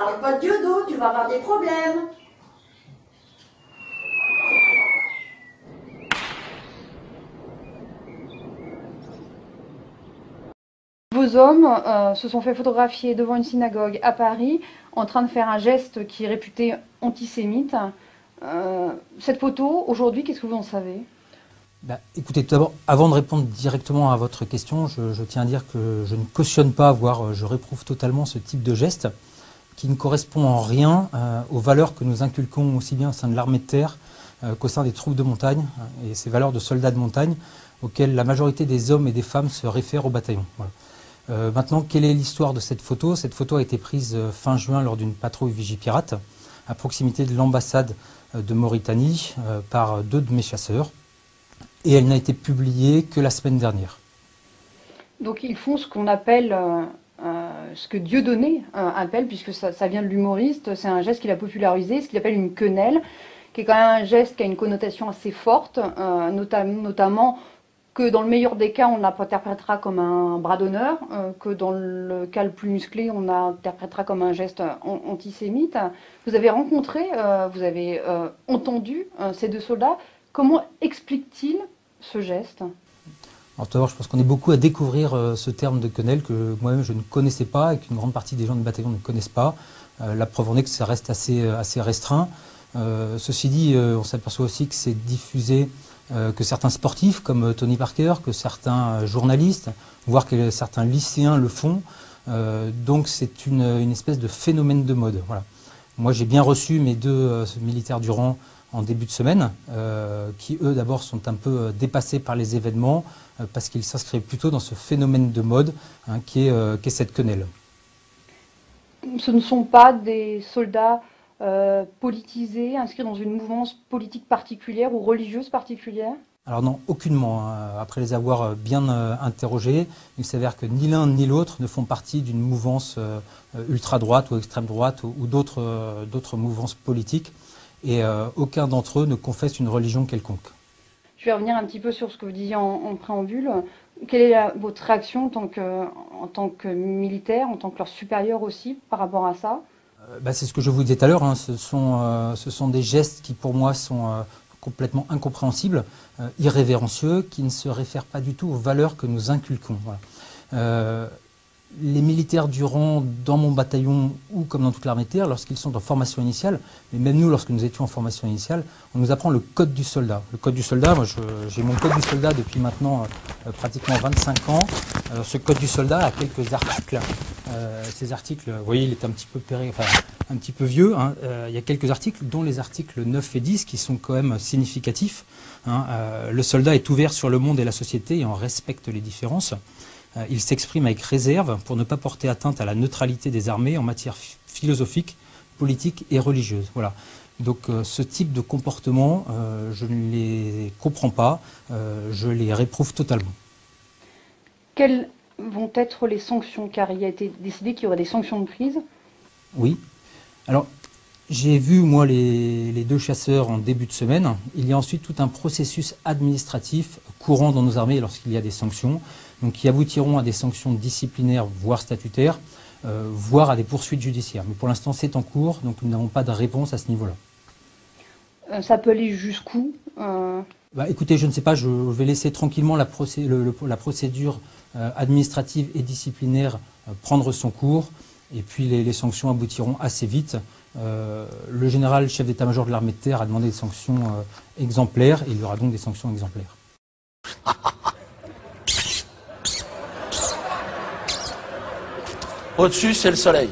Parle pas de Diodo, tu vas avoir des problèmes. Vos hommes se sont fait photographier devant une synagogue à Paris en train de faire un geste qui est réputé antisémite. Cette photo, aujourd'hui, qu'est-ce que vous en savez? Écoutez, tout d'abord, avant de répondre directement à votre question, je tiens à dire que je ne cautionne pas, voire je réprouve totalement ce type de geste qui ne correspond en rien aux valeurs que nous inculquons aussi bien au sein de l'armée de terre qu'au sein des troupes de montagne, et ces valeurs de soldats de montagne auxquelles la majorité des hommes et des femmes se réfèrent au bataillon. Voilà. Maintenant, quelle est l'histoire de cette photo? Cette photo a été prise fin juin lors d'une patrouille Vigipirate à proximité de l'ambassade de Mauritanie par 2 de mes chasseurs. Et elle n'a été publiée que la semaine dernière. Donc ils font ce qu'on appelle, ce que Dieudonné appelle, puisque ça vient de l'humoriste, c'est un geste qu'il a popularisé, ce qu'il appelle une quenelle, qui est quand même un geste qui a une connotation assez forte, notamment que dans le meilleur des cas, on l'interprétera comme un bras d'honneur, que dans le cas le plus musclé, on l'interprétera comme un geste antisémite. Vous avez rencontré, vous avez entendu ces 2 soldats. Comment explique-t-il ce geste? Alors tout d'abord, je pense qu'on est beaucoup à découvrir ce terme de quenelle que moi-même je ne connaissais pas et qu'une grande partie des gens du bataillon ne connaissent pas. La preuve en est que ça reste assez restreint. Ceci dit, on s'aperçoit aussi que c'est diffusé, que certains sportifs comme Tony Parker, que certains journalistes, voire que certains lycéens le font. Donc c'est une espèce de phénomène de mode. Voilà. Moi j'ai bien reçu mes 2 militaires du rang en début de semaine, qui eux d'abord sont un peu dépassés par les événements, parce qu'ils s'inscrivent plutôt dans ce phénomène de mode qui est cette quenelle. Ce ne sont pas des soldats politisés, inscrits dans une mouvance politique particulière ou religieuse particulière? Alors non, aucunement. Après les avoir bien interrogés, il s'avère que ni l'un ni l'autre ne font partie d'une mouvance ultra-droite ou extrême-droite ou d'autres mouvances politiques. Et aucun d'entre eux ne confesse une religion quelconque. Je vais revenir un petit peu sur ce que vous disiez en préambule. Quelle est votre réaction en tant que militaire, en tant que leur supérieur aussi, par rapport à ça? C'est ce que je vous disais tout à l'heure, hein. Ce sont des gestes qui pour moi sont complètement incompréhensibles, irrévérencieux, qui ne se réfèrent pas du tout aux valeurs que nous inculquons. Voilà. Les militaires du rang dans mon bataillon ou comme dans toute l'armée de terre, lorsqu'ils sont en formation initiale, mais même nous lorsque nous étions en formation initiale, on nous apprend le code du soldat. Le code du soldat, moi j'ai mon code du soldat depuis maintenant pratiquement 25 ans. Alors, ce code du soldat a quelques articles. Ces articles, vous voyez, il est un petit peu vieux. Hein. Il y a quelques articles, dont les articles 9 et 10 qui sont quand même significatifs. Hein. Le soldat est ouvert sur le monde et la société et en respecte les différences. Il s'exprime avec réserve pour ne pas porter atteinte à la neutralité des armées en matière philosophique, politique et religieuse. Voilà. Donc ce type de comportement, je ne les comprends pas, je les réprouve totalement. Quelles vont être les sanctions? Car il a été décidé qu'il y aurait des sanctions de prise. Oui. Alors, j'ai vu, moi, les 2 chasseurs en début de semaine. Il y a ensuite tout un processus administratif courant dans nos armées lorsqu'il y a des sanctions, donc qui aboutiront à des sanctions disciplinaires, voire statutaires, voire à des poursuites judiciaires. Mais pour l'instant, c'est en cours, donc nous n'avons pas de réponse à ce niveau-là. Ça peut aller jusqu'où? Écoutez, je ne sais pas, je vais laisser tranquillement la procédure administrative et disciplinaire prendre son cours, et puis les sanctions aboutiront assez vite. Le général chef d'état-major de l'armée de terre a demandé des sanctions exemplaires, et il y aura donc des sanctions exemplaires. Au-dessus, c'est le soleil.